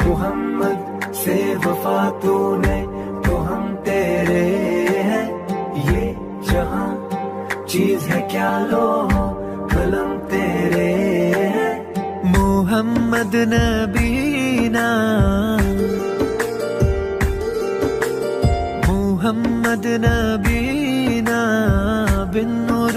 मोहम्मद से वफा तूने तो हम तेरे हैं, ये जहां चीज है क्या लो कलम तेरे हैं। मोहम्मद नबीना, मोहम्मद नबीना बिन नूर